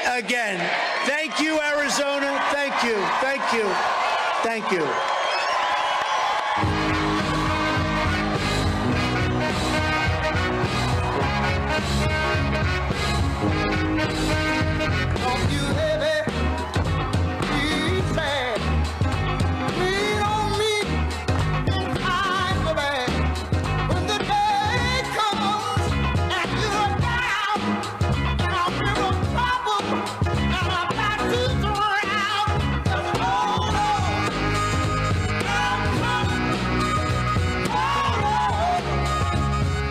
again. Thank you, Arizona. Thank you. Thank you. Thank you. Don't you ever be sad. Lean on me in times of bad. When the day comes and you're down, and I'm in a trouble, and I'm about to drown. Just hold on, I'm coming. Hold on,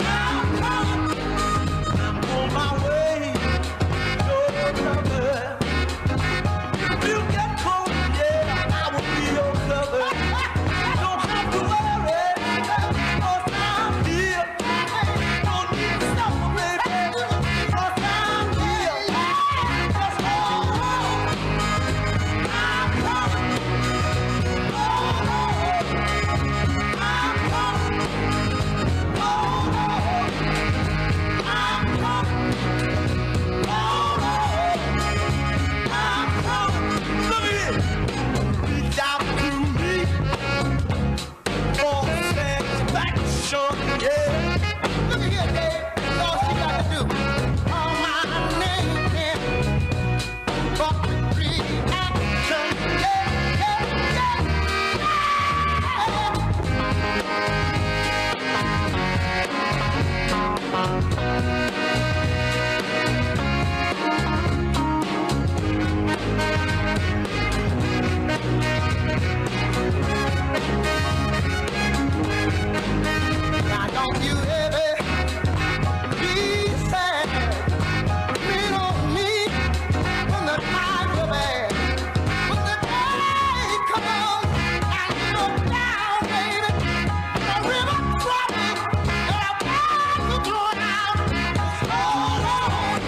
I'm coming. I'm on my way. If you get cold, yeah, I will be your cover. Don't have to worry, 'cause I'm here. Don't need to suffer, baby, 'cause I'm here. Just hold on, I'm coming. Hold on, I'm coming. Hold on, I'm coming. Hold on. Look at it. Reach out to me for satisfaction, yeah. Look at here, Dave. That's all she got to do. Call my name, yeah. For reaction, yeah, yeah, yeah, Now don't you ever be sad. Lean on me when the times are bad. When the day comes and you're down, baby, a river trouble and I'm about to drown. Hold on,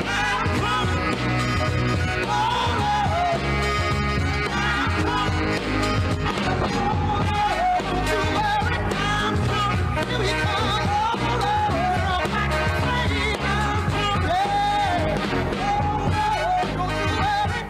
I'm coming. Hold on, I'm coming. Don't you worry, I'm coming. Here we come. Hold on, back to sleep. I'm coming. Hold on, don't you worry.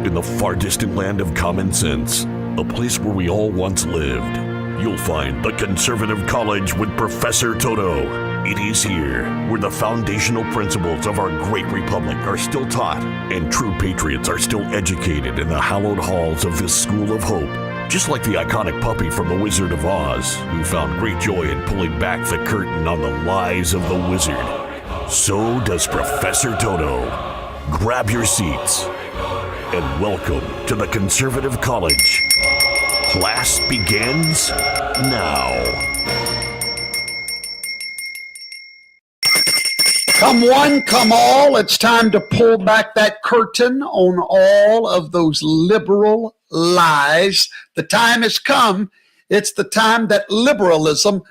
In the far distant land of common sense, a place where we all once lived, you'll find the Conservative College with Professor Toto. It is here where the foundational principles of our great republic are still taught and true patriots are still educated in the hallowed halls of this school of hope. Just like the iconic puppy from The Wizard of Oz, who found great joy in pulling back the curtain on the lies of the wizard, so does Professor Toto. Grab your seats and welcome to the Conservative College. Class begins now. Come one, come all, it's time to pull back that curtain on all of those liberal lies. The time has come. It's the time that liberalism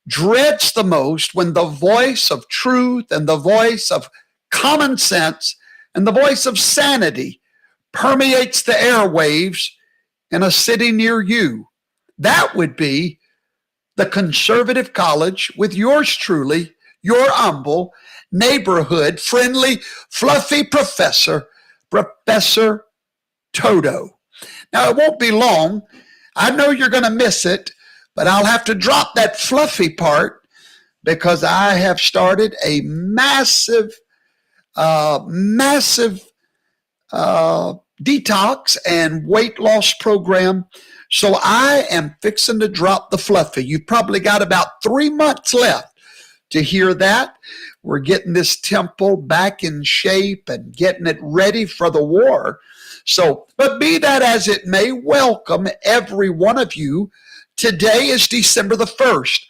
dreads the most, when the voice of truth and the voice of common sense and the voice of sanity permeates the airwaves in a city near you. That would be the Conservative College with yours truly, your humble, neighborhood, friendly, fluffy professor, Professor Toto. Now, it won't be long. I know you're going to miss it, but I'll have to drop that fluffy part because I have started a massive detox and weight loss program. So I am fixing to drop the fluffy. You've probably got about 3 months left to hear that. We're getting this temple back in shape and getting it ready for the war. So, but be that as it may, welcome every one of you. Today is December the 1st,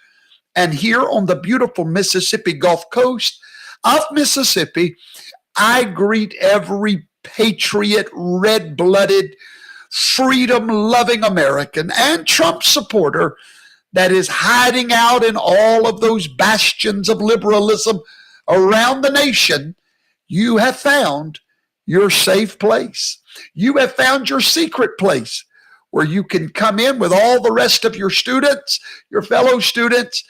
and here on the beautiful Mississippi Gulf Coast of Mississippi, I greet every patriot, red-blooded, freedom-loving American and Trump supporter that is hiding out in all of those bastions of liberalism around the nation. You have found your safe place. You have found your secret place where you can come in with all the rest of your students, your fellow students,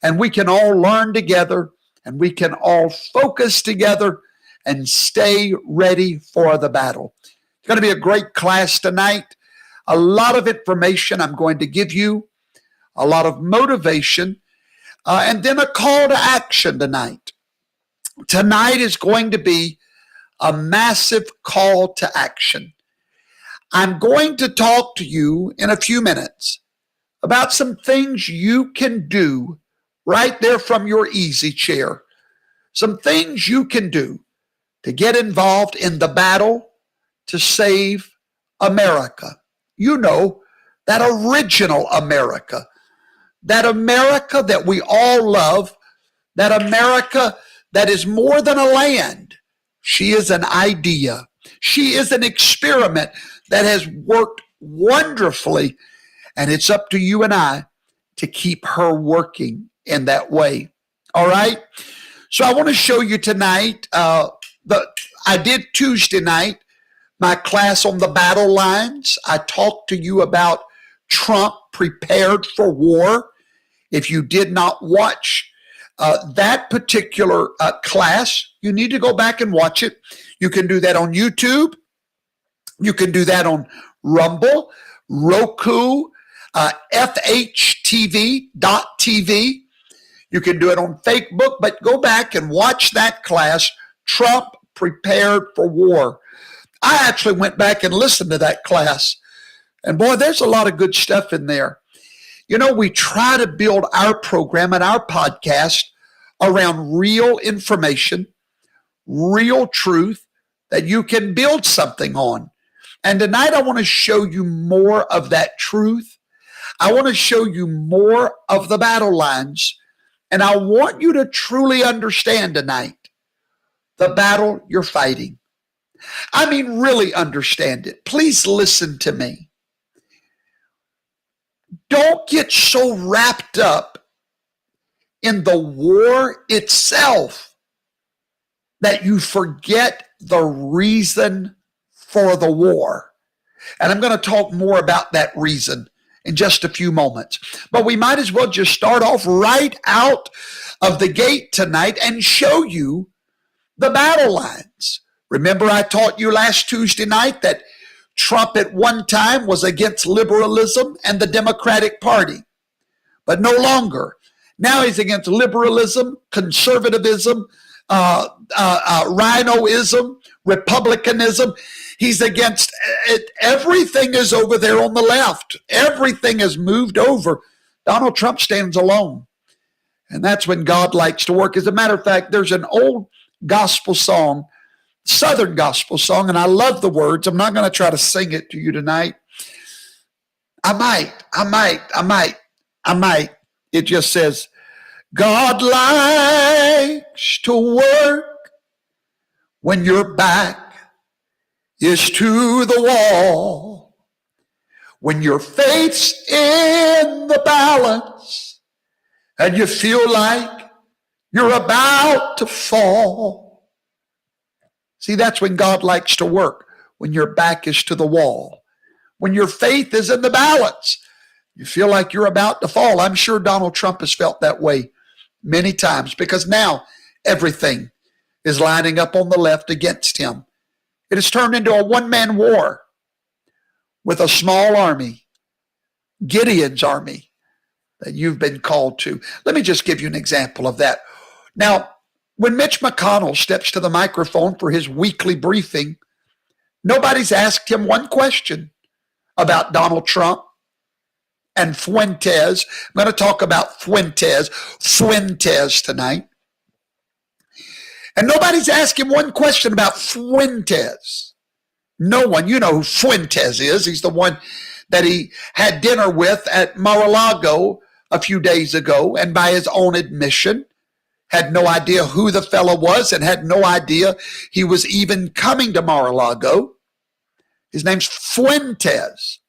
and we can all learn together and we can all focus together and stay ready for the battle. It's going to be a great class tonight. A lot of information I'm going to give you, a lot of motivation, and then a call to action tonight. Tonight is going to be a massive call to action. I'm going to talk to you in a few minutes about some things you can do right there from your easy chair. Some things you can do to get involved in the battle to save America. You know, that original America. That America that we all love. That America that is more than a land. She is an idea. She is an experiment that has worked wonderfully. And it's up to you and I to keep her working in that way. All right? So I want to show you tonight, I did Tuesday night, my class on the battle lines. I talked to you about Trump prepared for war. If you did not watch that particular class, you need to go back and watch it. You can do that on YouTube. You can do that on Rumble, Roku, FHTV.tv. You can do it on Facebook, but go back and watch that class, Trump Prepared for War. I actually went back and listened to that class, and boy, there's a lot of good stuff in there. You know, we try to build our program and our podcast around real information, real truth that you can build something on. And tonight I want to show you more of that truth. I want to show you more of the battle lines. And I want you to truly understand tonight the battle you're fighting. I mean, really understand it. Please listen to me. Don't get so wrapped up in the war itself that you forget the reason for the war. And I'm going to talk more about that reason in just a few moments. But we might as well just start off right out of the gate tonight and show you the battle lines. Remember, I taught you last Tuesday night that Trump at one time was against liberalism and the Democratic Party, but no longer. Now he's against liberalism, conservatism, rhinoism, republicanism. He's against it. Everything is over there on the left. Everything is moved over. Donald Trump stands alone. And that's when God likes to work. As a matter of fact, there's an old gospel song, Southern gospel song, and I love the words. I'm not going to try to sing it to you tonight. I might. It just says, God likes to work when your back is to the wall, when your faith's in the balance and you feel like you're about to fall. See, that's when God likes to work, when your back is to the wall, when your faith is in the balance. You feel like you're about to fall. I'm sure Donald Trump has felt that way many times because now everything is lining up on the left against him. It has turned into a one-man war with a small army, Gideon's army that you've been called to. Let me just give you an example of that. Now, when Mitch McConnell steps to the microphone for his weekly briefing, nobody's asked him one question about Donald Trump and Fuentes. I'm going to talk about Fuentes tonight. And nobody's asked him one question about Fuentes. No one. You know who Fuentes is. He's the one that he had dinner with at Mar-a-Lago a few days ago, and by his own admission, had no idea who the fellow was and had no idea he was even coming to Mar-a-Lago. His name's Fuentes.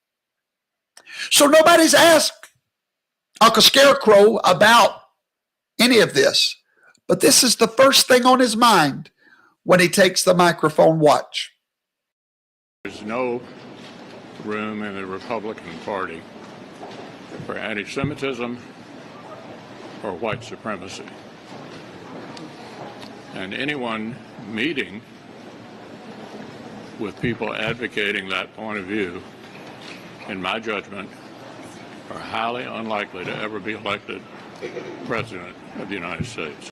So nobody's asked Uncle Scarecrow about any of this. But this is the first thing on his mind when he takes the microphone. Watch. There's no room in the Republican Party for anti-Semitism or white supremacy. And anyone meeting with people advocating that point of view, in my judgment, are highly unlikely to ever be elected President of the United States.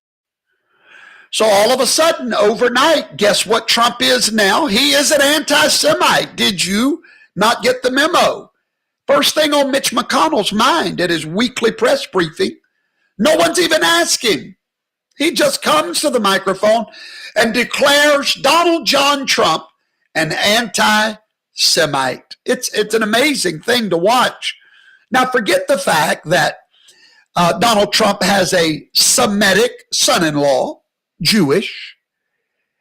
So all of a sudden, overnight, guess what Trump is now? He is an anti-Semite. Did you not get the memo? First thing on Mitch McConnell's mind at his weekly press briefing, no one's even asking. He just comes to the microphone and declares Donald John Trump an anti-Semite. It's an amazing thing to watch. Now, forget the fact that Donald Trump has a Semitic son-in-law, Jewish.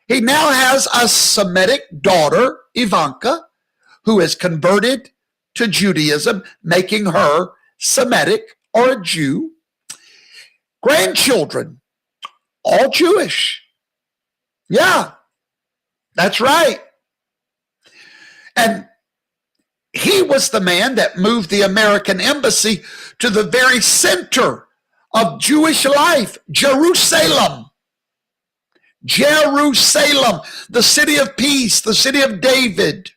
He now has a Semitic daughter, Ivanka, who is converted to Judaism, making her Semitic or a Jew. Grandchildren, all Jewish. Yeah, that's right. And he was the man that moved the American embassy to the very center of Jewish life, Jerusalem. Jerusalem, the city of peace, the city of David.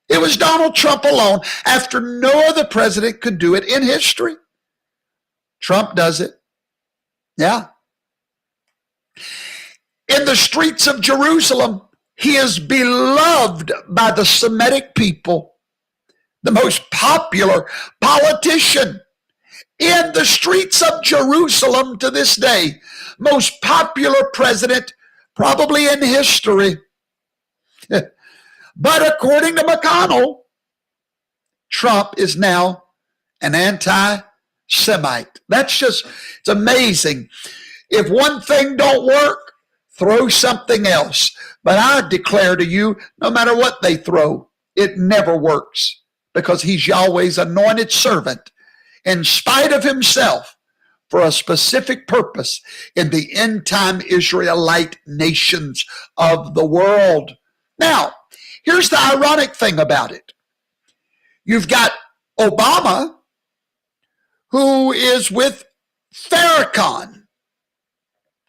It was Donald Trump alone, after no other president could do it in history. Trump does it. Yeah. In the streets of Jerusalem, he is beloved by the Semitic people, the most popular politician in the streets of Jerusalem to this day, most popular president probably in history. But according to McConnell, Trump is now an anti-Semite. It's amazing. If one thing don't work, throw something else. But I declare to you, no matter what they throw, it never works, because he's Yahweh's anointed servant, in spite of himself, for a specific purpose in the end-time Israelite nations of the world. Now, here's the ironic thing about it. You've got Obama, who is with Farrakhan.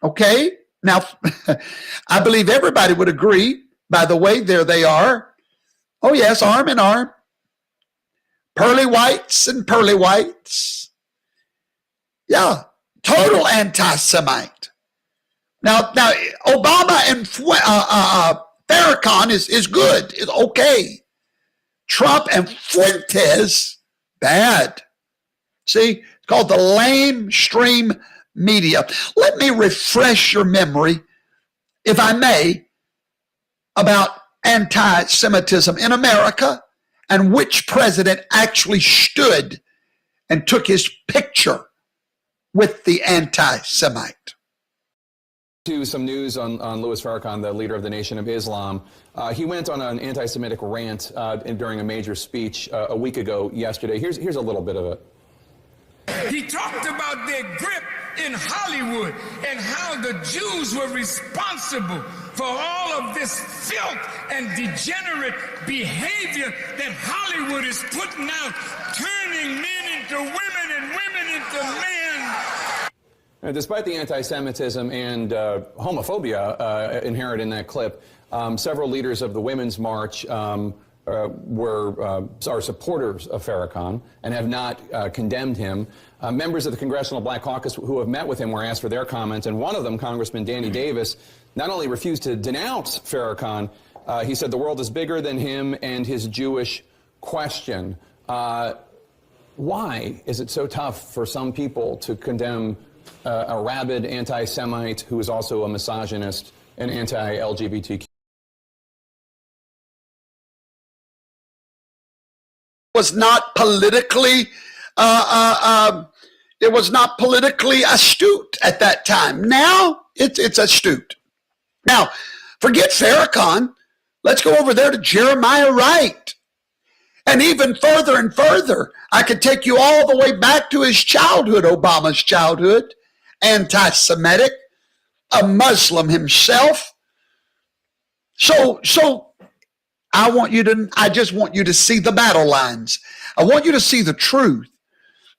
Okay? Now, I believe everybody would agree, by the way, there they are. Oh, yes, arm in arm. Pearly whites and pearly whites. Yeah, total anti-Semite. Now, Obama and Farrakhan is good, is okay. Trump and Fuentes, bad. See, it's called the lamestream media. Let me refresh your memory, if I may, about anti-Semitism in America and which president actually stood and took his picture with the anti-Semite. To some news on Louis Farrakhan, the leader of the Nation of Islam. He went on an anti-Semitic rant during a major speech a week ago yesterday. Here's a little bit of it. He talked about their grip in Hollywood and how the Jews were responsible for all of this filth and degenerate behavior that Hollywood is putting out, turning men into women and women into men. And despite the anti-Semitism and homophobia inherent in that clip, several leaders of the Women's March are supporters of Farrakhan and have not condemned him. Members of the Congressional Black Caucus who have met with him were asked for their comments, and one of them, Congressman Danny Davis, not only refused to denounce Farrakhan, he said the world is bigger than him and his Jewish question. Why is it so tough for some people to condemn a rabid anti-Semite who is also a misogynist and anti-LGBTQ? Was not politically it was not politically astute at that time. Now it's astute. Now, forget Farrakhan. Let's go over there to Jeremiah Wright. And even further and further, I could take you all the way back to his childhood, Obama's childhood, anti-Semitic, a Muslim himself. So I just want you to see the battle lines. I want you to see the truth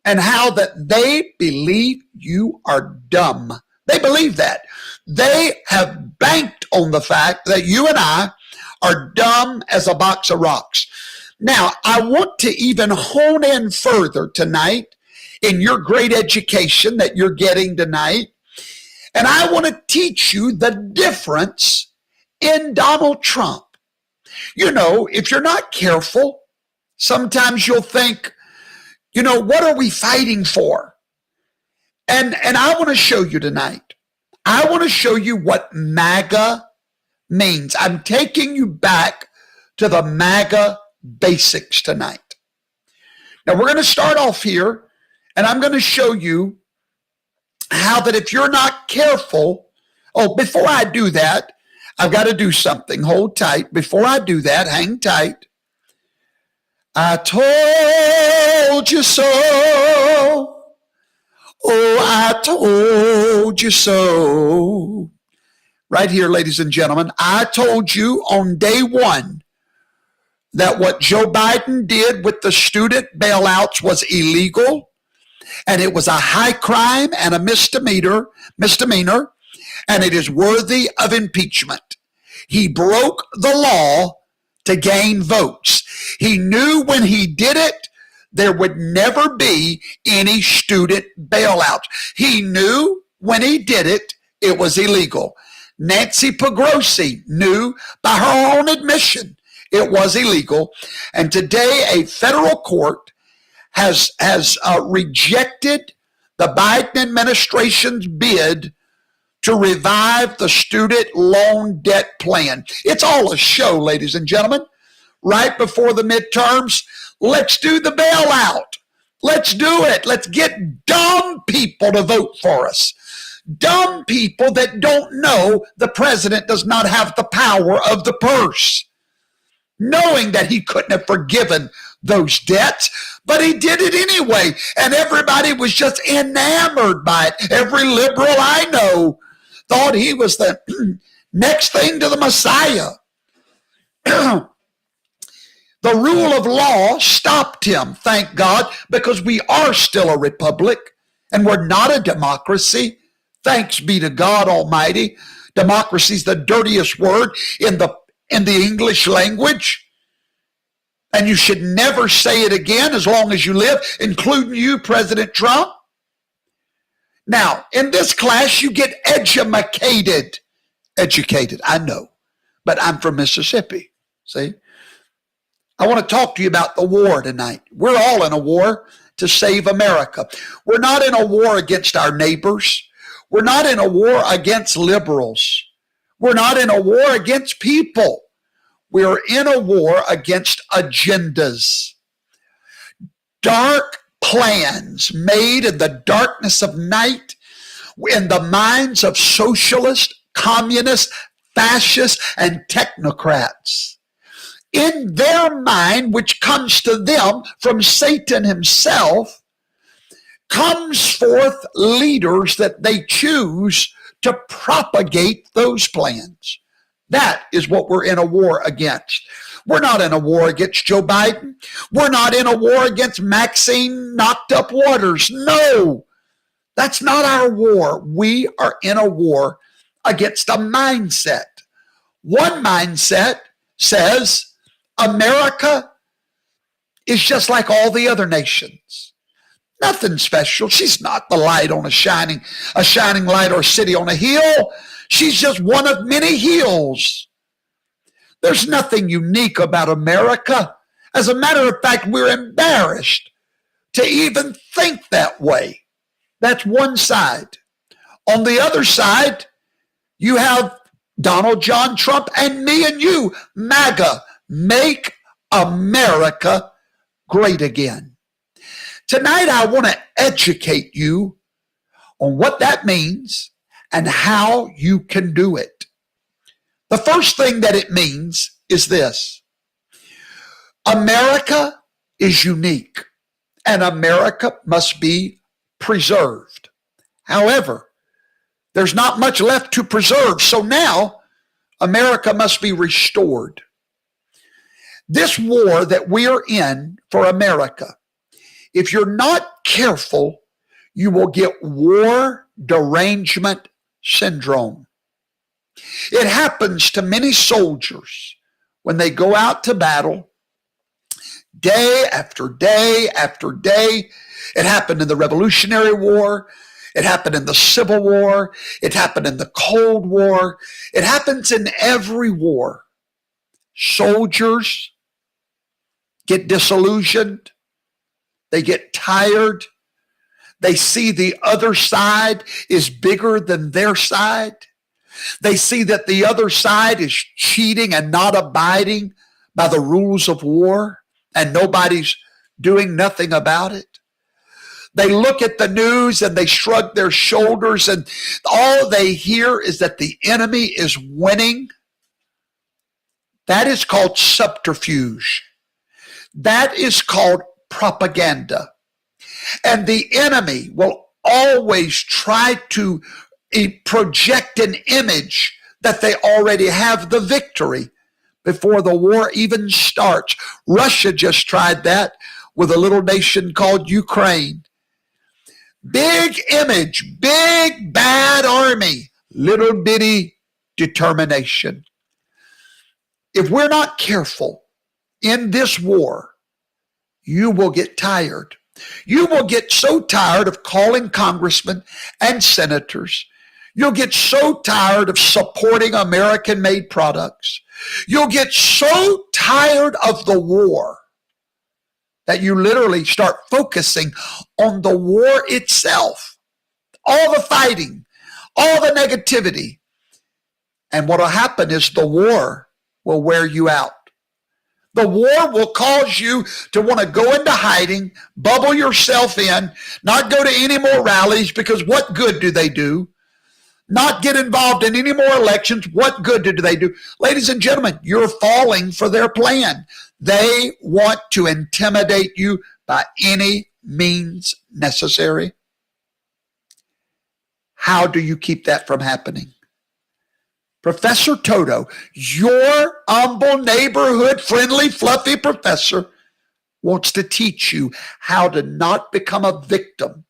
and how that they believe you are dumb They believe that. They have banked on the fact that you and I are dumb as a box of rocks. Now, I want to even hone in further tonight in your great education that you're getting tonight. And I want to teach you the difference in Donald Trump. You know, if you're not careful, sometimes you'll think, you know, what are we fighting for? And I want to show you tonight. I want to show you what MAGA means. I'm taking you back to the MAGA basics tonight. Now, we're going to start off here, and I'm going to show you how that if you're not careful, before I do that, I've got to do something. Hold tight. Before I do that, hang tight. I told you so. Oh, I told you so. Right here, ladies and gentlemen, I told you on day one that what Joe Biden did with the student bailouts was illegal, and it was a high crime and a misdemeanor, and it is worthy of impeachment. He broke the law to gain votes. He knew when he did it, there would never be any student bailouts. He knew when he did it, it was illegal. Nancy Pelosi knew by her own admission it was illegal. And today a federal court has rejected the Biden administration's bid to revive the student loan debt plan. It's all a show, ladies and gentlemen. Right before the midterms, let's do the bailout. Let's do it. Let's get dumb people to vote for us. Dumb people that don't know the president does not have the power of the purse. Knowing that he couldn't have forgiven those debts, but he did it anyway. And everybody was just enamored by it. Every liberal I know thought he was the next thing to the Messiah. The rule of law stopped him, thank God, because we are still a republic and we're not a democracy. Thanks be to God Almighty. Democracy is the dirtiest word in the English language. And you should never say it again as long as you live, including you, President Trump. Now, in this class, you get educated. Educated, I know, but I'm from Mississippi, see? I want to talk to you about the war tonight. We're all in a war to save America. We're not in a war against our neighbors. We're not in a war against liberals. We're not in a war against people. We're in a war against agendas. Dark plans made in the darkness of night in the minds of socialists, communists, fascists, and technocrats. In their mind, which comes to them from Satan himself, comes forth leaders that they choose to propagate those plans. That is what we're in a war against. We're not in a war against Joe Biden. We're not in a war against Maxine Knocked Up Waters. No, that's not our war. We are in a war against a mindset. One mindset says America is just like all the other nations. Nothing special. She's not the light on a shining light or a city on a hill. She's just one of many hills. There's nothing unique about America. As a matter of fact, we're embarrassed to even think that way. That's one side. On the other side, you have Donald John Trump and me and you, MAGA, Make America Great Again. Tonight, I want to educate you on what that means and how you can do it. The first thing that it means is this. America is unique, and America must be preserved. However, there's not much left to preserve, so now America must be restored. This war that we are in for America, if you're not careful, you will get war derangement syndrome. It happens to many soldiers when they go out to battle day after day after day. It happened in the Revolutionary War. It happened in the Civil War. It happened in the Cold War. It happens in every war. Soldiers get disillusioned. They get tired. They see the other side is bigger than their side. They see that the other side is cheating and not abiding by the rules of war, and nobody's doing nothing about it. They look at the news and they shrug their shoulders, and all they hear is that the enemy is winning. That is called subterfuge. That is called propaganda. And the enemy will always try to project an image that they already have the victory before the war even starts. Russia just tried that with a little nation called Ukraine. Big image, big bad army, little bitty determination. If we're not careful in this war, you will get tired. You will get so tired of calling congressmen and senators. You'll get so tired of supporting American-made products. You'll get so tired of the war that you literally start focusing on the war itself, all the fighting, all the negativity. And what will happen is the war will wear you out. The war will cause you to want to go into hiding, bubble yourself in, not go to any more rallies, because what good do they do? Not get involved in any more elections. What good do they do? Ladies and gentlemen, you're falling for their plan. They want to intimidate you by any means necessary. How do you keep that from happening? Professor Toto, your humble, neighborhood, friendly, fluffy professor, wants to teach you how to not become a victim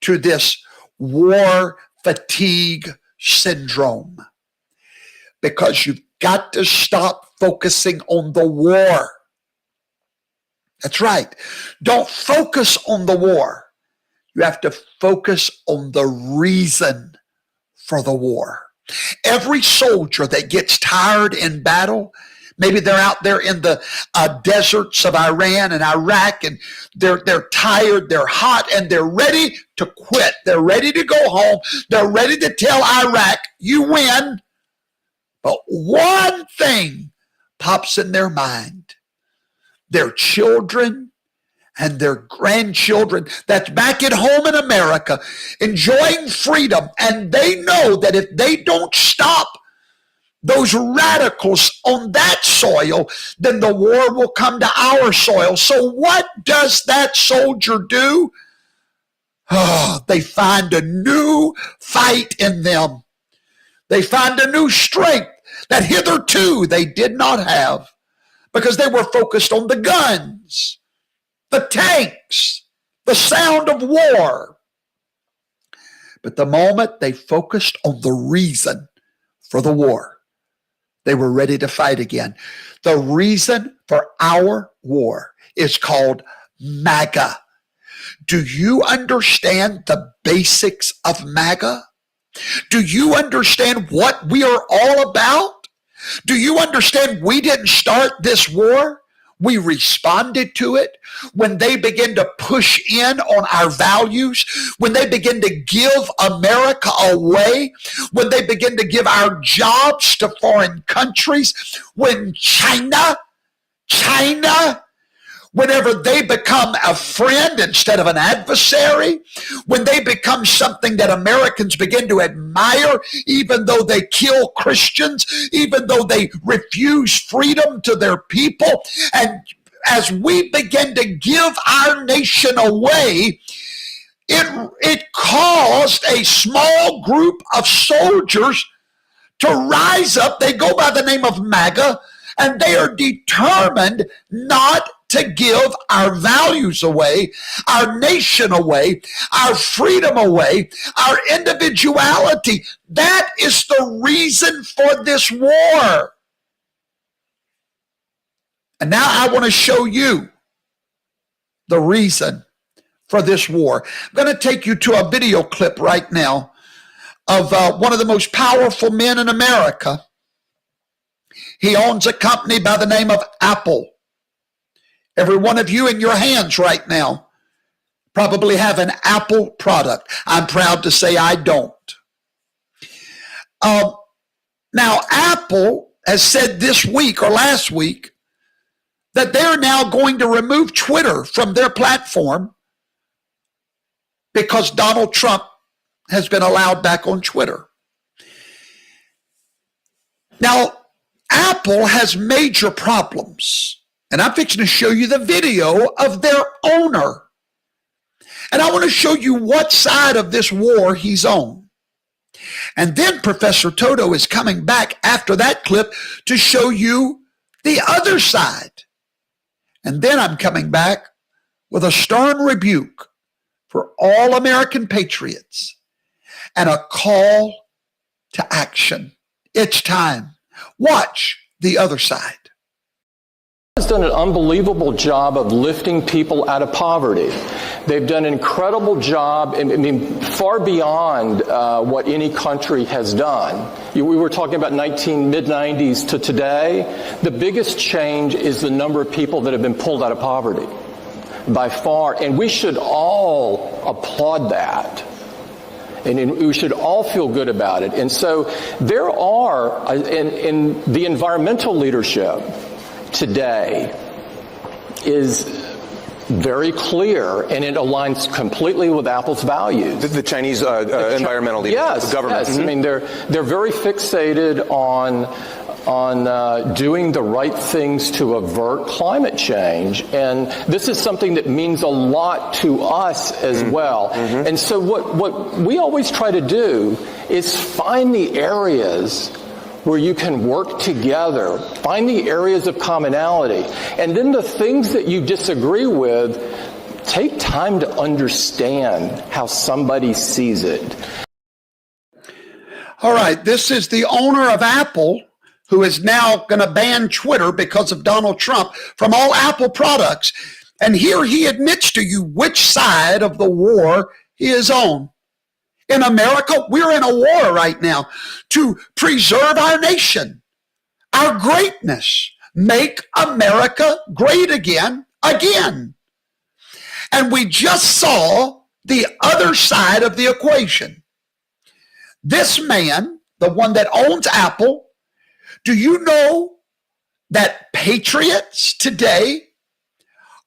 to this war fatigue syndrome. Because you've got to stop focusing on the war. That's right. Don't focus on the war. You have to focus on the reason for the war. Every soldier that gets tired in battle, maybe they're out there in the deserts of Iran and Iraq, and they're tired, they're hot, and they're ready to quit. They're ready to go home. They're ready to tell Iraq, you win. But one thing pops in their mind. Their children and their grandchildren that's back at home in America enjoying freedom. And they know that if they don't stop those radicals on that soil, then the war will come to our soil. So what does that soldier do? Oh, they find a new fight in them. They find a new strength that hitherto they did not have, because they were focused on the guns, the tanks, the sound of war. But the moment they focused on the reason for the war, they were ready to fight again. The reason for our war is called MAGA. Do you understand the basics of MAGA? Do you understand what we are all about? Do you understand we didn't start this war? We responded to it. When they begin to push in on our values, when they begin to give America away, when they begin to give our jobs to foreign countries, when China, whenever they become a friend instead of an adversary, when they become something that Americans begin to admire, even though they kill Christians, even though they refuse freedom to their people, and as we begin to give our nation away, it caused a small group of soldiers to rise up. They go by the name of MAGA, and they are determined not to give our values away, our nation away, our freedom away, our individuality. That is the reason for this war. And now I want to show you the reason for this war. I'm going to take you to a video clip right now of one of the most powerful men in America. He owns a company by the name of Apple. Every one of you in your hands right now probably have an Apple product. I'm proud to say I don't. Now, Apple has said this week or last week that they're now going to remove Twitter from their platform because Donald Trump has been allowed back on Twitter. Now, Apple has major problems, and I'm fixing to show you the video of their owner. And I want to show you what side of this war he's on. And then Professor Toto is coming back after that clip to show you the other side. And then I'm coming back with a stern rebuke for all American patriots and a call to action. It's time. Watch the other side. Has done an unbelievable job of lifting people out of poverty. They've done an incredible job, I mean, far beyond what any country has done. We were talking about mid-90s to today. The biggest change is the number of people that have been pulled out of poverty by far, and we should all applaud that. And we should all feel good about it. And so there are, in the environmental leadership today is very clear, and it aligns completely with Apple's values. The Chinese environmental leaders, yes, the government. Yes. I mean, they're very fixated on doing the right things to avert climate change, and this is something that means a lot to us as well. And so what we always try to do is find the areas where you can work together, find the areas of commonality, and then the things that you disagree with, take time to understand how somebody sees it. All right, this is the owner of Apple, who is now going to ban Twitter because of Donald Trump from all Apple products. And here he admits to you which side of the war he is on. In America, we're in a war right now to preserve our nation, our greatness, make America great again. And we just saw the other side of the equation. This man, the one that owns Apple, do you know that patriots today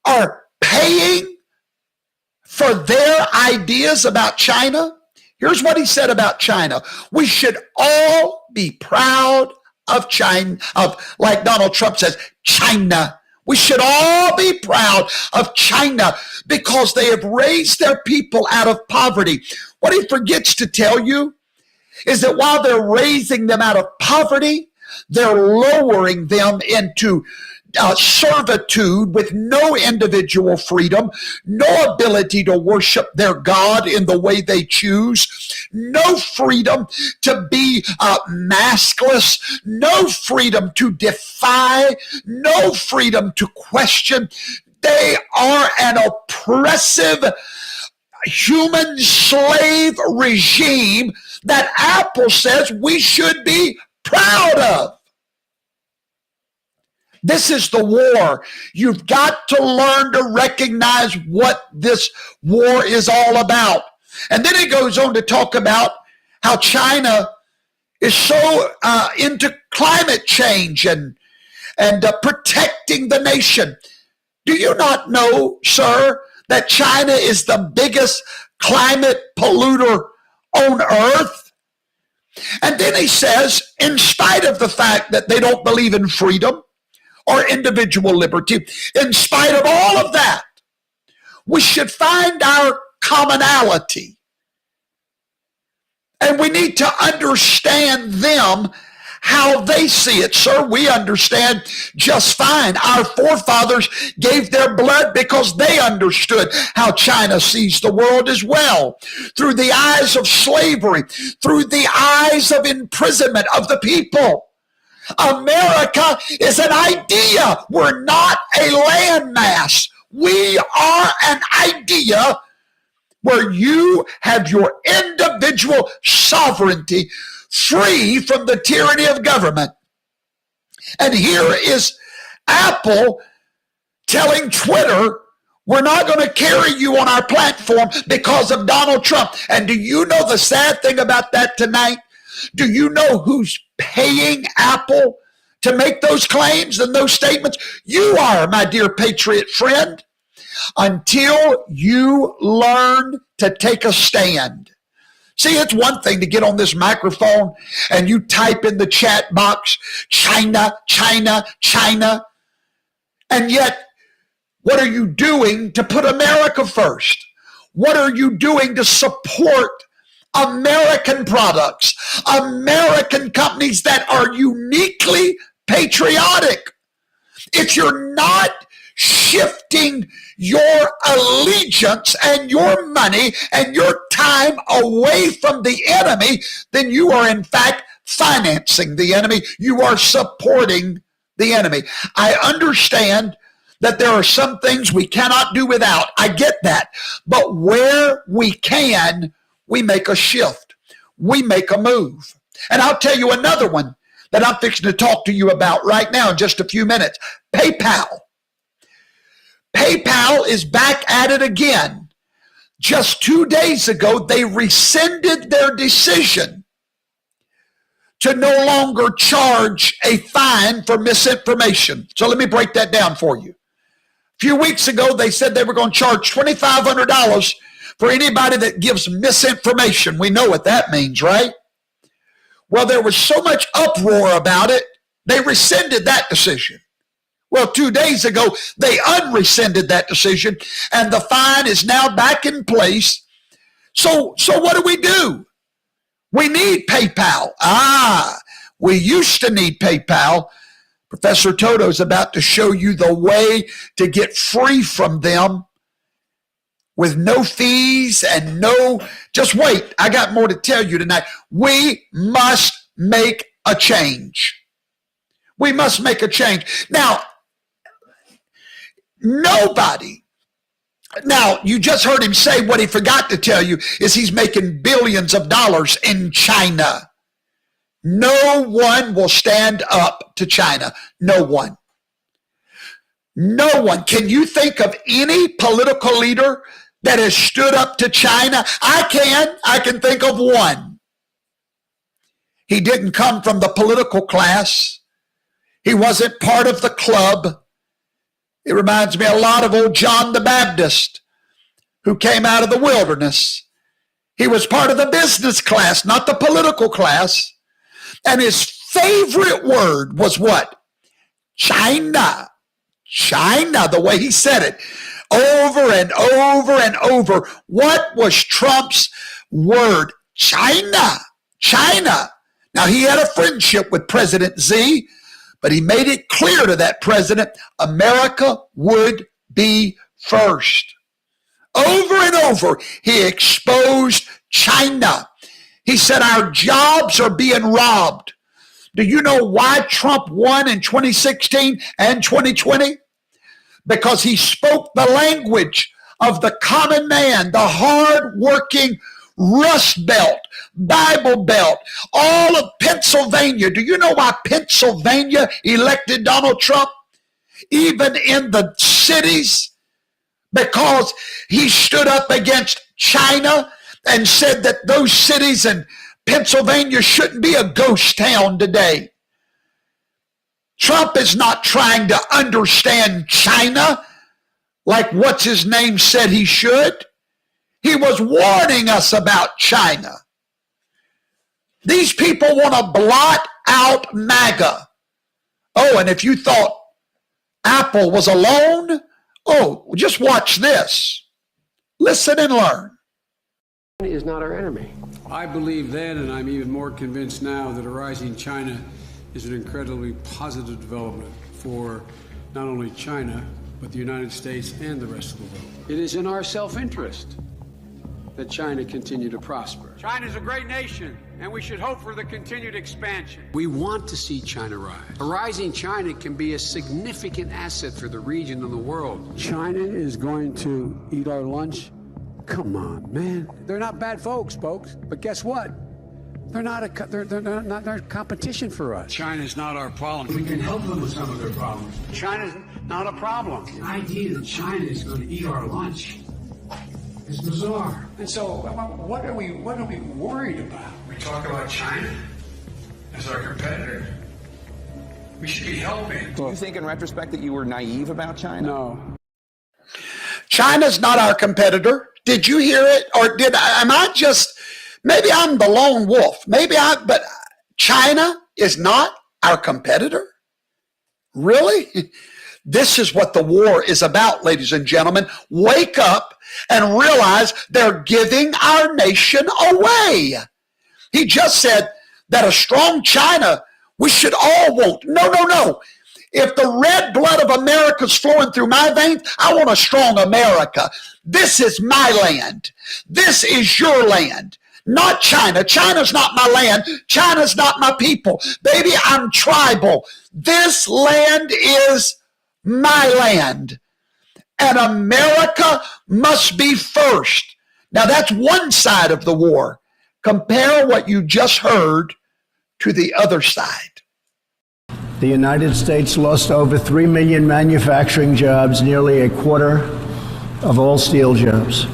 are paying for their ideas about China? Here's what he said about China. We should all be proud of China, like Donald Trump says, China. We should all be proud of China because they have raised their people out of poverty. What he forgets to tell you is that while they're raising them out of poverty, they're lowering them into servitude with no individual freedom, no ability to worship their God in the way they choose, no freedom to be maskless, no freedom to defy, no freedom to question. They are an oppressive human slave regime that Apple says we should be proud of. This is the war. You've got to learn to recognize what this war is all about. And then he goes on to talk about how China is so into climate change and protecting the nation. Do you not know, sir, that China is the biggest climate polluter on earth? And then he says, in spite of the fact that they don't believe in freedom or individual liberty, in spite of all of that, we should find our commonality. And we need to understand them, how how they see it. Sir, we understand just fine. Our forefathers gave their blood because they understood how China sees the world as well. Through the eyes of slavery, through the eyes of imprisonment of the people. America is an idea. We're not a landmass. We are an idea where you have your individual sovereignty free from the tyranny of government. And here is Apple telling Twitter, we're not going to carry you on our platform because of Donald Trump. And do you know the sad thing about that tonight? Do you know who's paying Apple to make those claims and those statements? You are, my dear patriot friend. Until you learn to take a stand. See, it's one thing to get on this microphone and you type in the chat box, China, China, China. And yet, what are you doing to put America first? What are you doing to support American products, American companies that are uniquely patriotic? If you're not shifting your allegiance and your money and your time away from the enemy, then you are in fact financing the enemy. You are supporting the enemy. I understand that there are some things we cannot do without. I get that. But where we can, we make a shift. We make a move. And I'll tell you another one that I'm fixing to talk to you about right now in just a few minutes. PayPal. PayPal is back at it again. Just 2 days ago, they rescinded their decision to no longer charge a fine for misinformation. So let me break that down for you. A few weeks ago, they said they were going to charge $2,500 for anybody that gives misinformation. We know what that means, right? Well, there was so much uproar about it, they rescinded that decision. Well, 2 days ago, they unrescinded that decision, and the fine is now back in place. So what do? We need PayPal. We used to need PayPal. Professor Toto is about to show you the way to get free from them with no fees and no, just wait. I got more to tell you tonight. We must make a change. We must make a change. Now, nobody. Now, you just heard him say what he forgot to tell you is he's making billions of dollars in China. No one will stand up to China. No one. No one. Can you think of any political leader that has stood up to China? I can think of one. He didn't come from the political class. He wasn't part of the club. It reminds me a lot of old John the Baptist, who came out of the wilderness. He was part of the business class, not the political class. And his favorite word was what? China. China, the way he said it, over and over and over. What was Trump's word? China. China. Now, he had a friendship with President Xi, but he made it clear to that president, America would be first. Over and over, he exposed China. He said, our jobs are being robbed. Do you know why Trump won in 2016 and 2020? Because he spoke the language of the common man, the hard-working Rust Belt, Bible Belt, all of Pennsylvania. Do you know why Pennsylvania elected Donald Trump? Even in the cities, because he stood up against China and said that those cities in Pennsylvania shouldn't be a ghost town today. Trump is not trying to understand China like what's his name said he should. He was warning us about China. These people want to blot out MAGA. Oh, and if you thought Apple was alone, just watch this. Listen and learn. Is not our enemy. I believe then, and I'm even more convinced now, that a rising China is an incredibly positive development for not only China, but the United States and the rest of the world. It is in our self-interest that China continue to prosper. China is a great nation, and we should hope for the continued expansion. We want to see China rise. A rising China can be a significant asset for the region and the world. China is going to eat our lunch? Come on, man. They're not bad folks, but guess what? They're not a competition for us. China's not our problem. We can help them with some of their problems. China's not a problem. The idea that China is going to eat our lunch is bizarre. And so, what are we worried about? We talk about China as our competitor. We should be helping. Do you think, in retrospect, that you were naive about China? No. China's not our competitor. Did you hear it? Or am I just, maybe I'm the lone wolf. But China is not our competitor? Really? This is what the war is about, ladies and gentlemen. Wake up and realize they're giving our nation away. He just said that a strong China we should all want. No. If the red blood of America is flowing through my veins, I want a strong America. This is my land. This is your land. Not China. China's not my land. China's not my people. Baby, I'm tribal. This land is my land. And America must be first. Now, that's one side of the war. Compare what you just heard to the other side. The United States lost over 3 million manufacturing jobs, nearly a quarter of all steel jobs,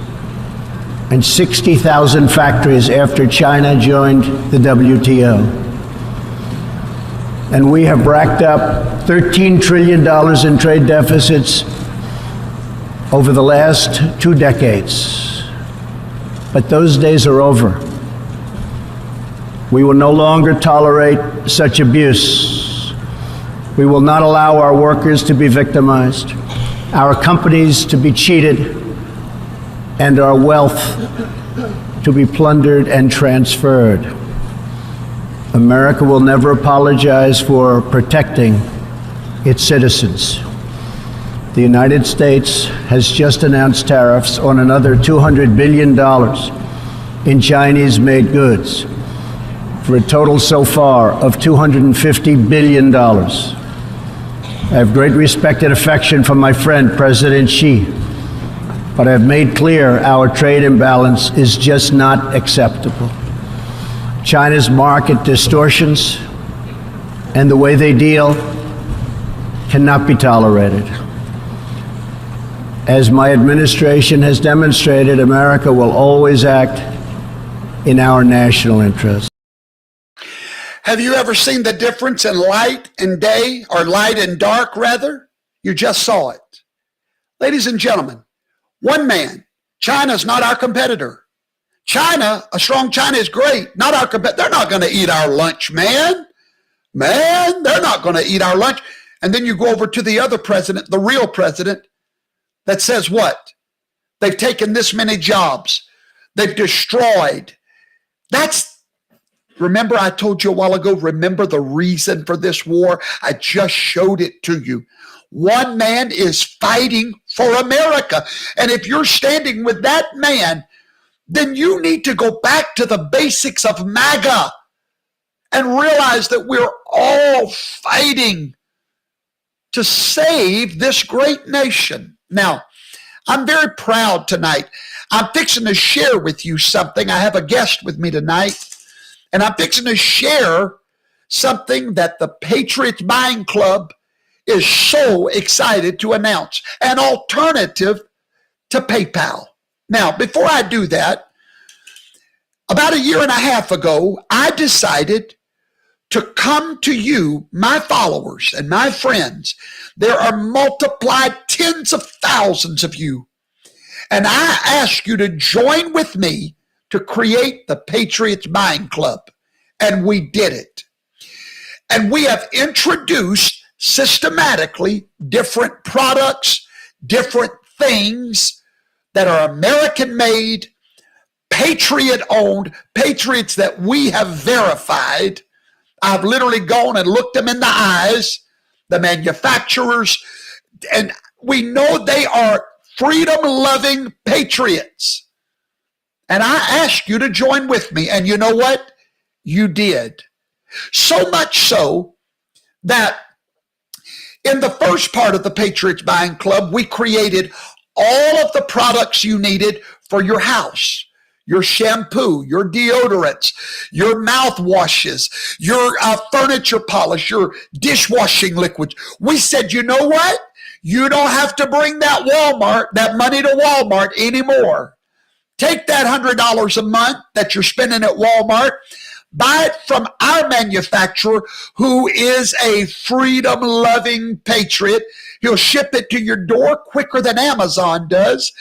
and 60,000 factories after China joined the WTO. And we have racked up $13 trillion in trade deficits over the last 2 decades. But those days are over. We will no longer tolerate such abuse. We will not allow our workers to be victimized, our companies to be cheated, and our wealth to be plundered and transferred. America will never apologize for protecting its citizens. The United States has just announced tariffs on another $200 billion in Chinese-made goods, for a total so far of $250 billion. I have great respect and affection for my friend, President Xi, but I have made clear our trade imbalance is just not acceptable. China's market distortions and the way they deal cannot be tolerated. As my administration has demonstrated, America will always act in our national interest. Have you ever seen the difference in light and day, or light and dark, rather? You just saw it. Ladies and gentlemen, one man, China's not our competitor. China, a strong China is great, not our competitor. They're not going to eat our lunch, man. Man, they're not going to eat our lunch. And then you go over to the other president, the real president, that says what? They've taken this many jobs. They've destroyed. Remember I told you a while ago, remember the reason for this war? I just showed it to you. One man is fighting for America. And if you're standing with that man, then you need to go back to the basics of MAGA and realize that we're all fighting to save this great nation. Now, I'm very proud tonight. I'm fixing to share with you something. I have a guest with me tonight. And I'm fixing to share something that the Patriots Buying Club is so excited to announce, an alternative to PayPal. Now, before I do that, about 1.5 years ago, I decided to come to you, my followers and my friends. There are multiplied tens of thousands of you. And I ask you to join with me to create the Patriots Buying Club. And we did it. And we have introduced systematically different products, different things that are American made, Patriot owned, Patriots that we have verified. I've literally gone and looked them in the eyes, the manufacturers, and we know they are freedom-loving patriots. And I ask you to join with me, and you know what? You did. So much so that in the first part of the Patriots Buying Club, we created all of the products you needed for your house. Your shampoo, your deodorants, your mouthwashes, your furniture polish, your dishwashing liquids. We said, you know what? You don't have to bring that money to Walmart anymore. Take that $100 a month that you're spending at Walmart, buy it from our manufacturer who is a freedom-loving patriot. He'll ship it to your door quicker than Amazon does.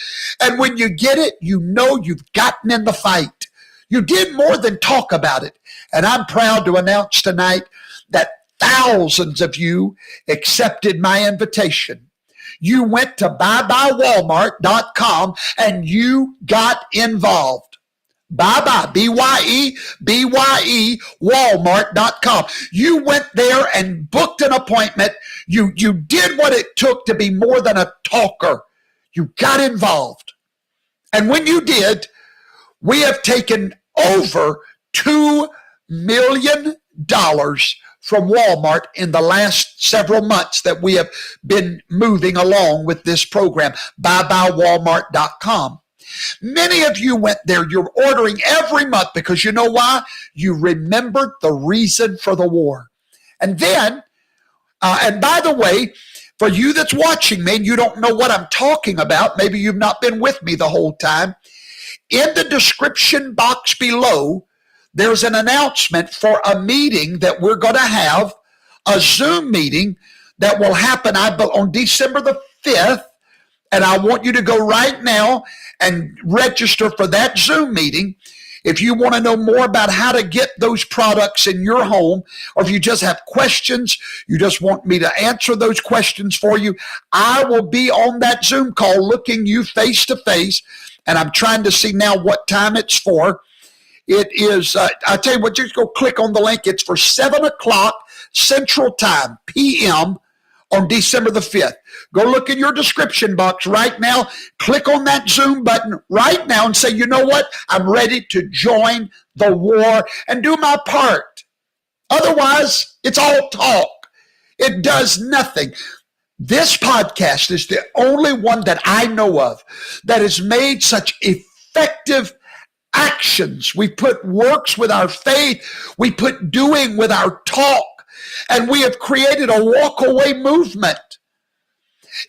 And when you get it, you know you've gotten in the fight. You did more than talk about it. And I'm proud to announce tonight that thousands of you accepted my invitation. You went to buybywalmart.com and you got involved. Bye-bye, B-Y-E, Walmart.com. You went there and booked an appointment. You did what it took to be more than a talker. You got involved. And when you did, we have taken over $2 million from Walmart in the last several months that we have been moving along with this program, buybywalmart.com. Many of you went there. You're ordering every month because you know why? You remembered the reason for the war. And then, and by the way, for you that's watching me and you don't know what I'm talking about, maybe you've not been with me the whole time, in the description box below, there's an announcement for a meeting that we're going to have, a Zoom meeting that will happen on December the 5th. And I want you to go right now and register for that Zoom meeting. If you want to know more about how to get those products in your home, or if you just have questions, you just want me to answer those questions for you, I will be on that Zoom call looking you face to face. And I'm trying to see now what time it's for. It is, I tell you what, just go click on the link. It's for 7 o'clock Central Time, PM, on December the 5th. Go look in your description box right now. Click on that Zoom button right now and say, you know what? I'm ready to join the war and do my part. Otherwise, it's all talk. It does nothing. This podcast is the only one that I know of that has made such effective actions. We put works with our faith. We put doing with our talk. And we have created a walk-away movement.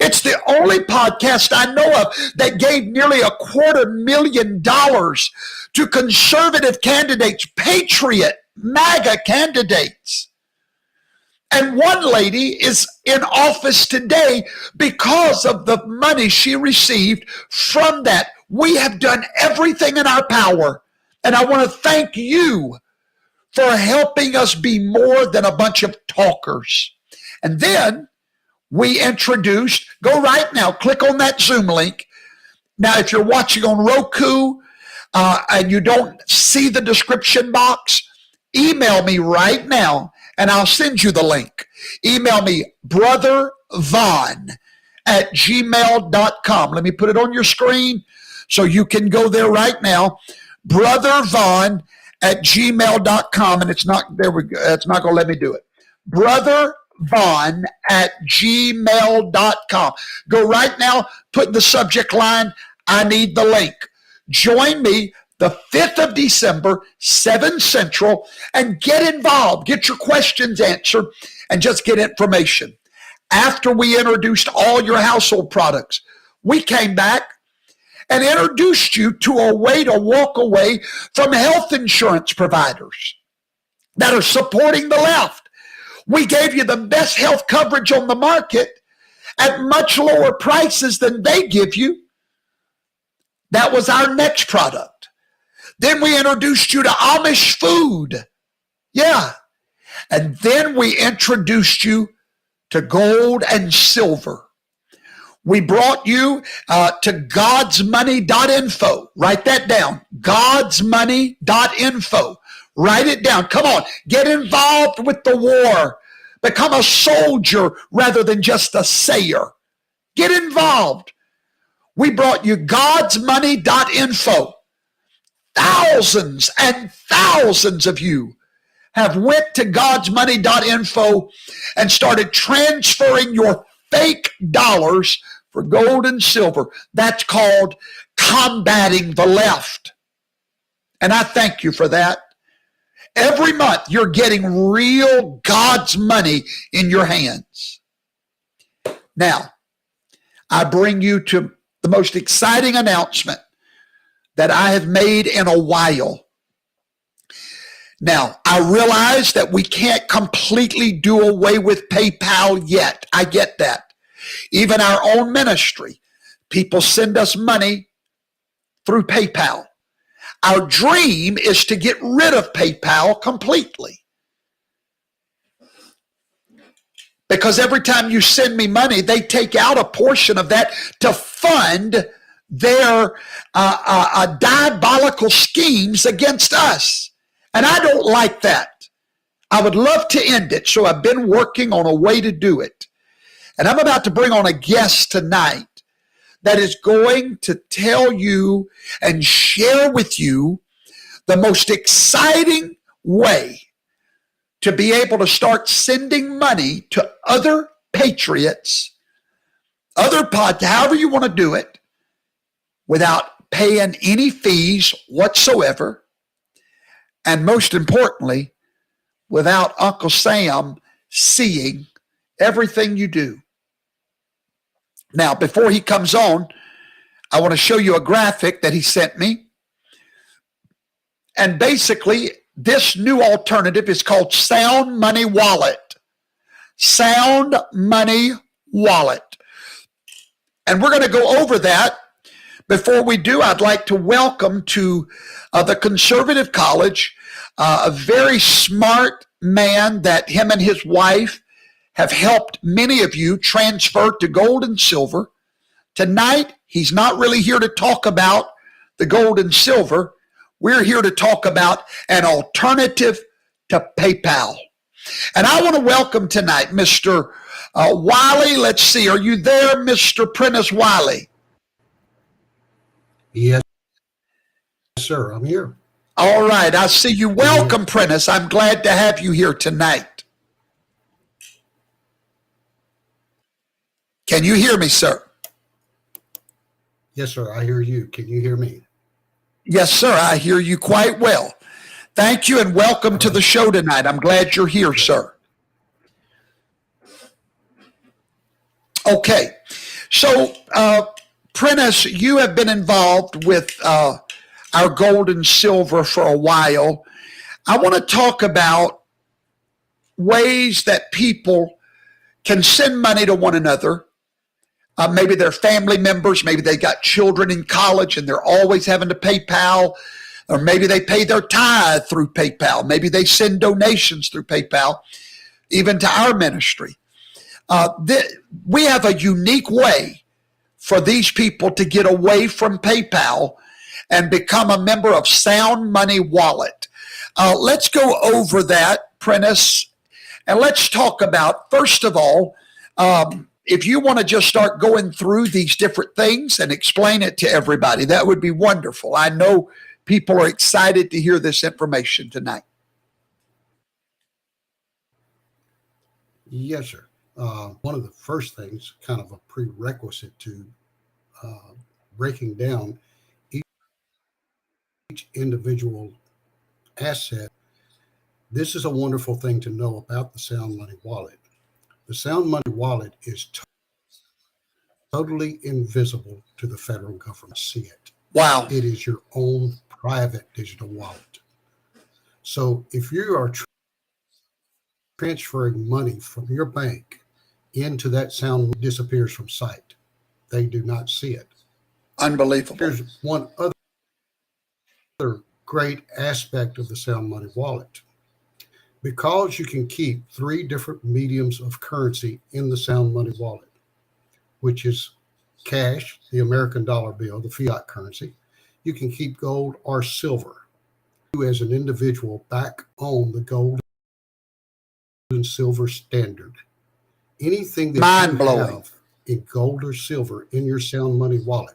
It's the only podcast I know of that gave nearly $250,000 to conservative candidates, patriot, MAGA candidates. And one lady is in office today because of the money she received from that. We have done everything in our power. And I want to thank you for helping us be more than a bunch of talkers. And then we introduced, go right now, click on that Zoom link. Now, if you're watching on Roku and you don't see the description box, email me right now and I'll send you the link. Email me, Brother Vaughn at gmail.com. Let me put it on your screen so you can go there right now. Brother Vaughn at gmail.com, and it's not, there we go, it's not going to let me do it. Brother Vaughn at gmail.com. Go right now, put in the subject line, I need the link. Join me the 5th of December, 7 Central, and get involved. Get your questions answered and just get information. After we introduced all your household products, we came back and introduced you to a way to walk away from health insurance providers that are supporting the left. We gave you the best health coverage on the market at much lower prices than they give you. That was our next product. Then we introduced you to Amish food. Yeah. And then we introduced you to gold and silver. We brought you to godsmoney.info. Write that down, godsmoney.info. Write it down. Come on, get involved with the war. Become a soldier rather than just a sayer. Get involved. We brought you godsmoney.info. Thousands and thousands of you have went to godsmoney.info and started transferring your fake dollars for gold and silver. That's called combating the left. And I thank you for that. Every month you're getting real God's money in your hands. Now, I bring you to the most exciting announcement that I have made in a while. Now, I realize that we can't completely do away with PayPal yet. I get that. Even our own ministry, people send us money through PayPal. Our dream is to get rid of PayPal completely. Because every time you send me money, they take out a portion of that to fund their diabolical schemes against us. And I don't like that. I would love to end it, so I've been working on a way to do it. And I'm about to bring on a guest tonight that is going to tell you and share with you the most exciting way to be able to start sending money to other patriots, however you want to do it, without paying any fees whatsoever. And most importantly, without Uncle Sam seeing everything you do. Now, before he comes on, I want to show you a graphic that he sent me. And basically, this new alternative is called Sound Money Wallet. Sound Money Wallet. And we're going to go over that. Before we do, I'd like to welcome to the Conservative College a very smart man that him and his wife have helped many of you transfer to gold and silver. Tonight, he's not really here to talk about the gold and silver. We're here to talk about an alternative to PayPal. And I want to welcome tonight Mr. Wiley. Let's see, are you there, Mr. Prentice Wiley? Yes, sir, I'm here. All right, I see you. Welcome, Prentice. I'm glad to have you here tonight. Can you hear me, sir? Yes, sir, I hear you. Can you hear me? Yes, sir, I hear you quite well. Thank you and welcome to the show tonight. I'm glad you're here, sir. Okay, so Prentice, you have been involved with our gold and silver for a while. I want to talk about ways that people can send money to one another. Maybe they're family members, maybe they got children in college and they're always having to PayPal, or maybe they pay their tithe through PayPal. Maybe they send donations through PayPal, even to our ministry. We have a unique way for these people to get away from PayPal and become a member of Sound Money Wallet. Let's go over that, Prentice, and let's talk about, first of all, if you want to just start going through these different things and explain it to everybody, that would be wonderful. I know people are excited to hear this information tonight. Yes, sir. One of the first things, kind of a prerequisite to breaking down each individual asset, this is a wonderful thing to know about the Sound Money Wallet. The Sound Money Wallet is totally invisible to the federal government. See it. Wow. It is your own private digital wallet. So if you are transferring money from your bank into that Sound, disappears from sight. They do not see it. Unbelievable. There's one other great aspect of the Sound Money Wallet. Because you can keep 3 different mediums of currency in the Sound Money Wallet, which is cash, the American dollar bill, the fiat currency. You can keep gold or silver. as an individual back on the gold and silver standard. Anything that Mind-blowing. you have in gold or silver in your Sound Money wallet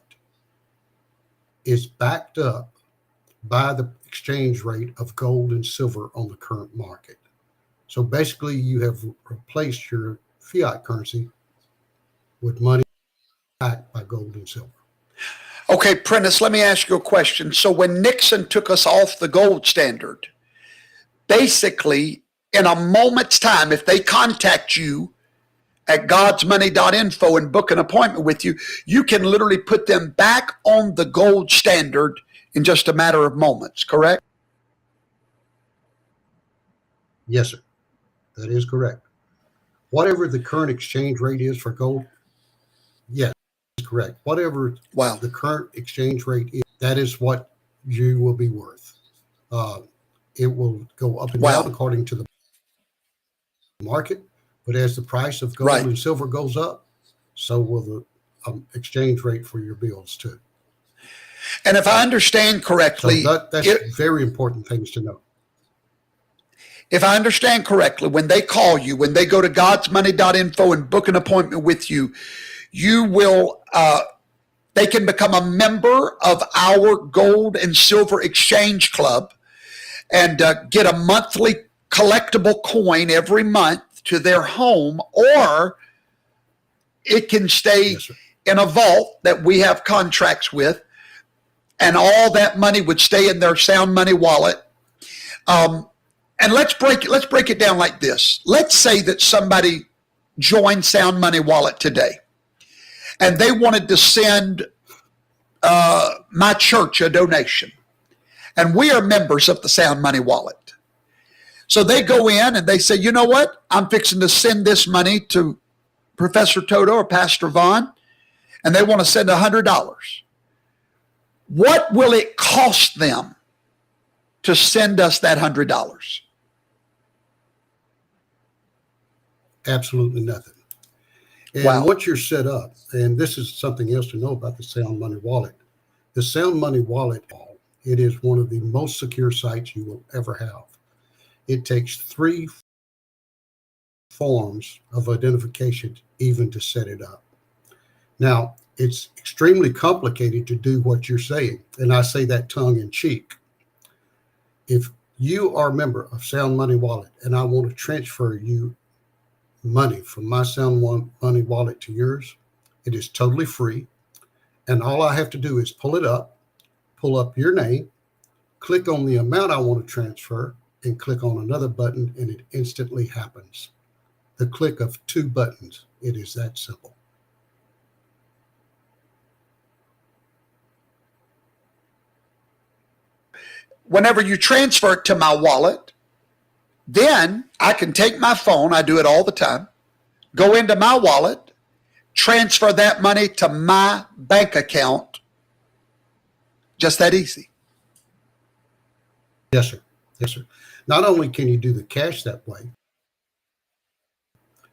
is backed up by the exchange rate of gold and silver on the current market. So basically, you have replaced your fiat currency with money backed by gold and silver. Okay, Prentice, let me ask you a question. So when Nixon took us off the gold standard, basically, in a moment's time, if they contact you at godsmoney.info and book an appointment with you, you can literally put them back on the gold standard in just a matter of moments, correct? Yes, sir. That is correct. Whatever the current exchange rate is for gold, yes, that's correct. Whatever the current exchange rate is, that is what you will be worth. It will go up and down according to the market, but as the price of gold and silver goes up, so will the exchange rate for your bills too. And if I understand correctly, so that's very important things to know. If I understand correctly, when they call you, when they go to godsmoney.info and book an appointment with you, you will, they can become a member of our gold and silver exchange club and get a monthly collectible coin every month to their home, or it can stay in a vault that we have contracts with, and all that money would stay in their Sound Money wallet. And let's break it down like this. Let's say that somebody joined Sound Money Wallet today, and they wanted to send my church a donation, and we are members of the Sound Money Wallet. So they go in and they say, you know what? I'm fixing to send this money to Professor Toto or Pastor Vaughn, and they want to send $100. What will it cost them to send us that $100? Absolutely nothing. And once you're set up, and this is something else to know about the Sound Money Wallet. The Sound Money Wallet, it is one of the most secure sites you will ever have. It takes 3 forms of identification even to set it up. Now, it's extremely complicated to do what you're saying, and I say that tongue in cheek. If you are a member of Sound Money Wallet and I want to transfer you money from my Sound Money Wallet to yours, it is totally free, and all I have to do is pull up your name, click on the amount I want to transfer, and click on another button, and it instantly happens. The click of 2 buttons. It is that simple. Whenever you transfer it to my wallet, then I can take my phone, I do it all the time, go into my wallet, transfer that money to my bank account. Just that easy. Yes, sir. Yes, sir. Not only can you do the cash that way,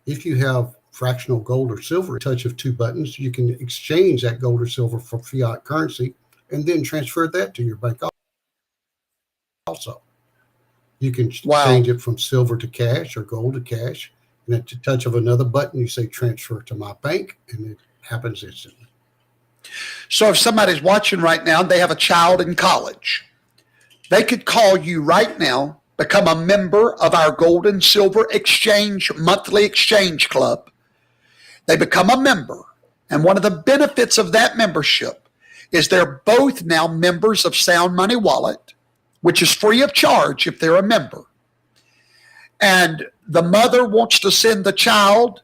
if you have fractional gold or silver, a touch of 2 buttons, you can exchange that gold or silver for fiat currency and then transfer that to your bank also. You can change it from silver to cash or gold to cash, and at the touch of another button, you say transfer to my bank, and it happens instantly. So if somebody's watching right now, they have a child in college, they could call you right now, become a member of our gold and silver exchange, monthly exchange club. They become a member. And one of the benefits of that membership is they're both now members of Sound Money Wallet, which is free of charge if they're a member. And the mother wants to send the child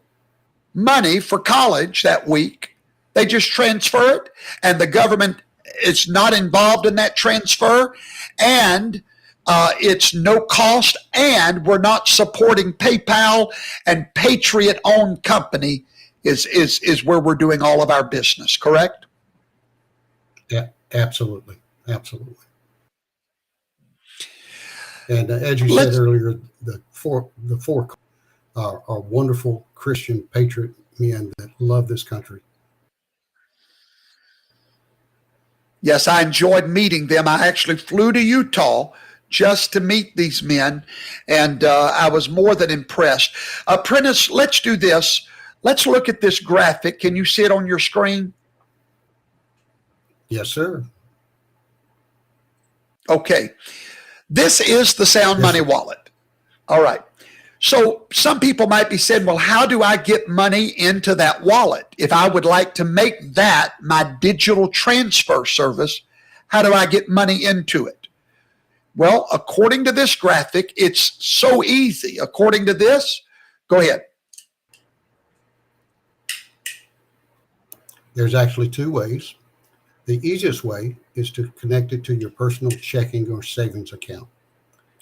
money for college that week. They just transfer it, and the government is not involved in that transfer, and it's no cost, and we're not supporting PayPal, and Patriot-owned company is where we're doing all of our business, correct? Yeah, absolutely. Absolutely. And as you said earlier, the four are wonderful Christian patriot men that love this country. Yes, I enjoyed meeting them. I actually flew to Utah just to meet these men, and I was more than impressed. Prentice, let's do this. Let's look at this graphic. Can you see it on your screen? Yes, sir. Okay. This is the Sound Money wallet. All right. So some people might be saying, well, how do I get money into that wallet? If I would like to make that my digital transfer service, how do I get money into it? Well, according to this graphic, it's so easy. According to this, go ahead. There's actually two ways. The easiest way is to connect it to your personal checking or savings account.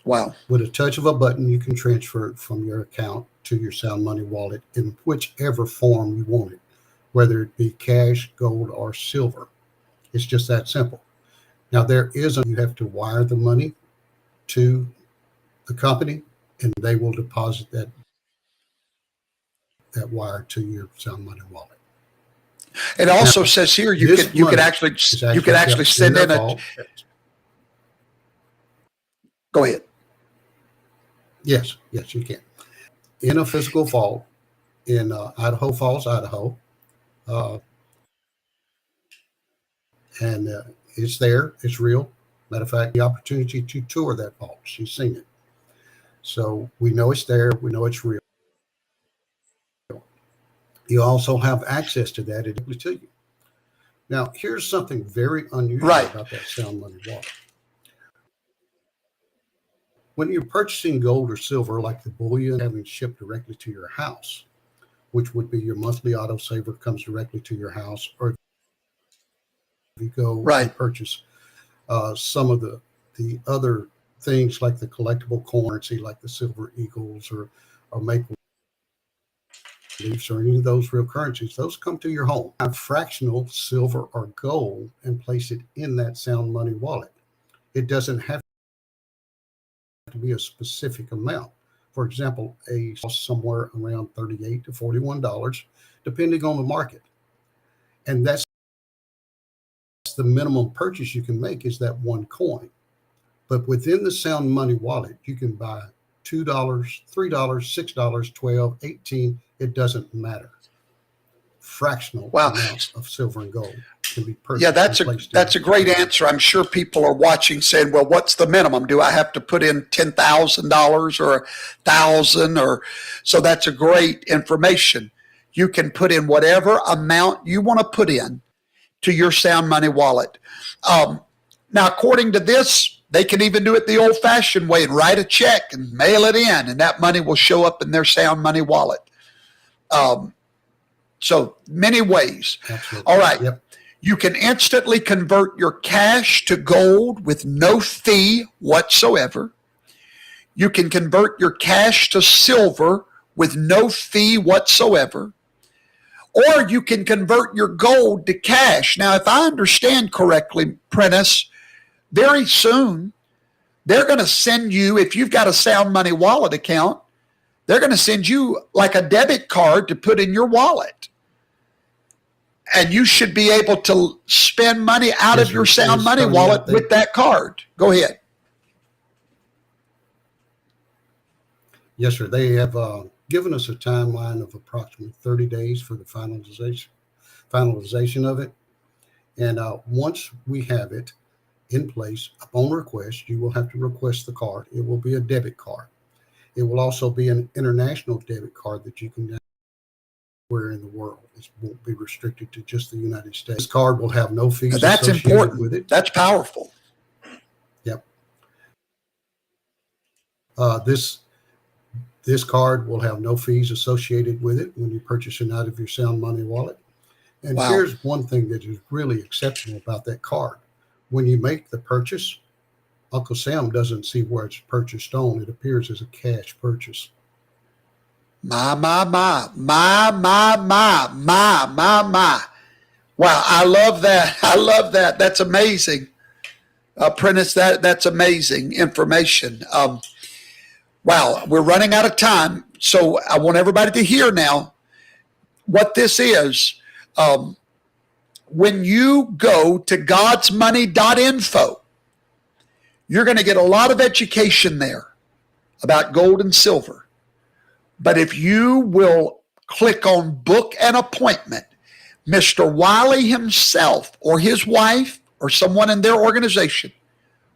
Wow. With a touch of a button, you can transfer it from your account to your Sound Money wallet in whichever form you want it, whether it be cash, gold, or silver. It's just that simple. Now, you have to wire the money to the company, and they will deposit that wire to your Sound Money wallet. It also says here you could actually send in a. Go ahead. Yes, you can. In a physical vault in Idaho Falls, Idaho, and it's there. It's real. Matter of fact, the opportunity to tour that vault, she's seen it. So we know it's there. We know it's real. You also have access to that directly to you. Now, here's something very unusual about that Sound Money wallet. When you're purchasing gold or silver, like the bullion having shipped directly to your house, which would be your monthly autosaver comes directly to your house, or if you go and purchase some of the other things like the collectible currency, like the silver eagles or maple leafs or any of those real currencies, those come to your home. Have fractional silver or gold and place it in that Sound Money wallet. It doesn't have to be a specific amount. For example, somewhere around $38 to $41, depending on the market. And that's the minimum purchase you can make is that one coin. But within the Sound Money wallet, you can buy $2, $3, $6, $12, $18. It doesn't matter. Fractional amounts of silver and gold can be purchased. Yeah, that's a great answer. I'm sure people are watching saying, well, what's the minimum? Do I have to put in $10,000 or $1,000? Or so that's a great information. You can put in whatever amount you want to put in to your Sound Money wallet. Now, according to this, they can even do it the old-fashioned way and write a check and mail it in, and that money will show up in their Sound Money wallet. So many ways. Absolutely. All right. Yep. You can instantly convert your cash to gold with no fee whatsoever. You can convert your cash to silver with no fee whatsoever. Or you can convert your gold to cash. Now, if I understand correctly, Prentice, very soon they're going to send you, if you've got a Sound Money wallet account, they're going to send you like a debit card to put in your wallet. And you should be able to spend money out of your Sound Money wallet with that card. Go ahead. Yes, sir. They have given us a timeline of approximately 30 days for the finalization of it. And once we have it in place, upon request, you will have to request the card. It will be a debit card. It will also be an international debit card that you can anywhere in the world. It won't be restricted to just the United States. This card will have no fees associated with it. That's powerful. Yep. This card will have no fees associated with it when you purchase it out of your Sound Money wallet. And here's one thing that is really exceptional about that card. When you make the purchase, Uncle Sam doesn't see where it's purchased on. It appears as a cash purchase. My. Wow, I love that. I love that. That's amazing. Prentice, that's amazing information. Wow, we're running out of time. So I want everybody to hear now what this is. When you go to godsmoney.info, You're going to get a lot of education there about gold and silver. But if you will click on book an appointment, Mr. Wiley himself or his wife or someone in their organization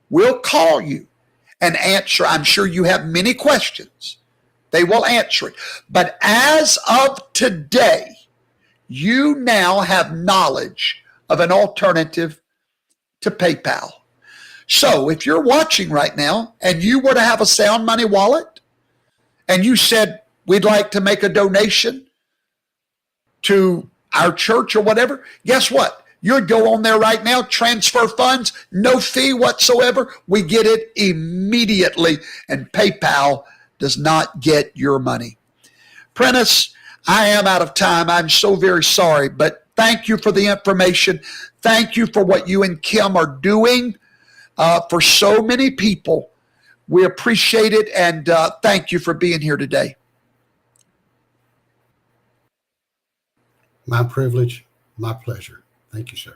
will call you and answer. I'm sure you have many questions. They will answer it. But as of today, you now have knowledge of an alternative to PayPal. So if you're watching right now and you were to have a Sound Money wallet and you said, we'd like to make a donation to our church or whatever, guess what? You'd go on there right now, transfer funds, no fee whatsoever. We get it immediately, and PayPal does not get your money. Prentice, I am out of time. I'm so very sorry, but thank you for the information. Thank you for what you and Kim are doing for so many people. We appreciate it, and thank you for being here today. My privilege, my pleasure. Thank you, sir.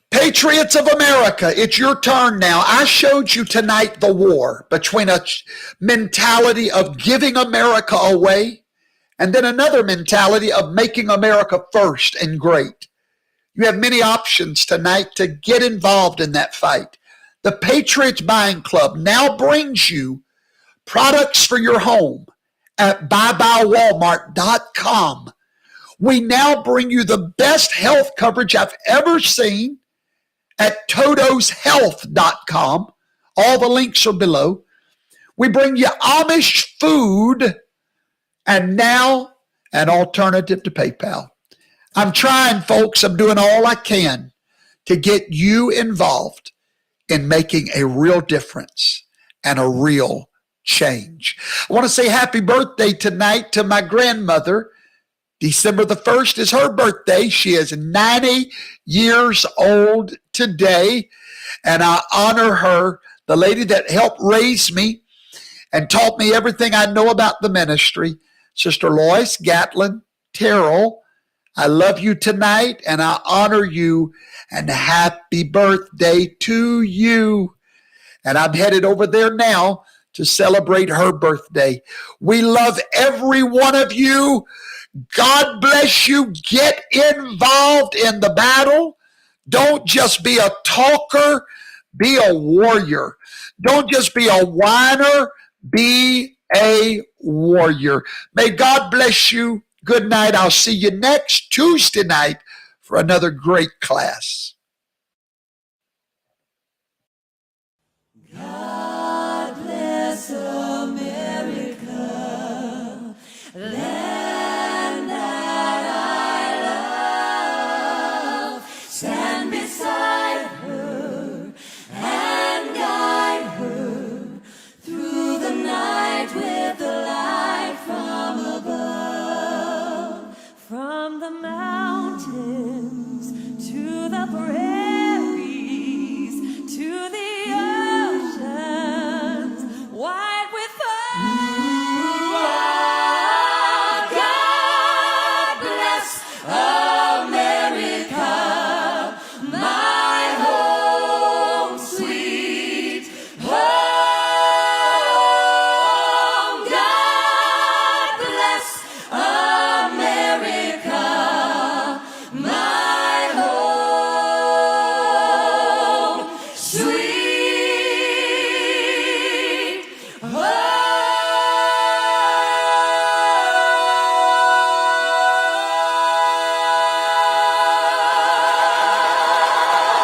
Patriots of America, it's your turn now. I showed you tonight the war between a mentality of giving America away and then another mentality of making America first and great. You have many options tonight to get involved in that fight. The Patriots Buying Club now brings you products for your home at buybywalmart.com. We now bring you the best health coverage I've ever seen at totoshealth.com. All the links are below. We bring you Amish food and now an alternative to PayPal. I'm trying, folks. I'm doing all I can to get you involved in making a real difference and a real change. I want to say happy birthday tonight to my grandmother. December the 1st is her birthday. She is 90 years old today, and I honor her, the lady that helped raise me and taught me everything I know about the ministry. Sister Lois Gatlin Terrell, I love you tonight, and I honor you, and happy birthday to you. And I'm headed over there now to celebrate her birthday. We love every one of you. God bless you. Get involved in the battle. Don't just be a talker, be a warrior. Don't just be a whiner, be a warrior. May God bless you. Good night. I'll see you next Tuesday night for another great class. God.